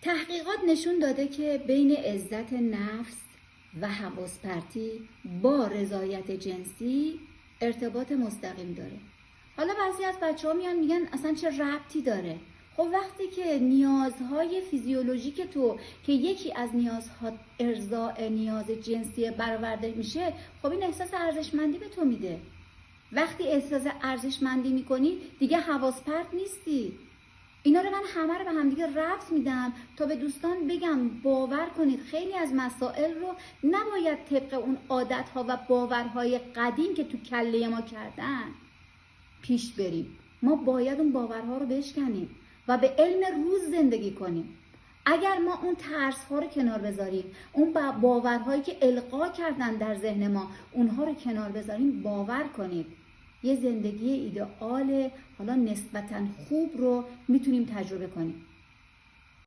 تحقیقات نشون داده که بین عزت نفس و حواس پرتی با رضایت جنسی ارتباط مستقیم داره. حالا بعضی از بچه‌ها میگن اصلا چه ربطی داره؟ خب وقتی که نیازهای فیزیولوژیک تو که یکی از نیازها ارضاء نیاز جنسی برآورده میشه، خب این احساس ارزشمندی به تو میده. وقتی احساس ارزشمندی میکنی دیگه حواس پرت نیستی. اینا رو من همه رو به همدیگه ربط میدم تا به دوستان بگم باور کنید خیلی از مسائل رو نباید طبق اون عادتها و باورهای قدیم که تو کله ما کردن پیش بریم. ما باید اون باورها رو بشکنیم و به علم روز زندگی کنیم. اگر ما اون ترس ها رو کنار بذاریم، اون باورهایی که القا کردن در ذهن ما اونها رو کنار بذاریم، باور کنید یه زندگی ایدئال حالا نسبتاً خوب رو میتونیم تجربه کنیم.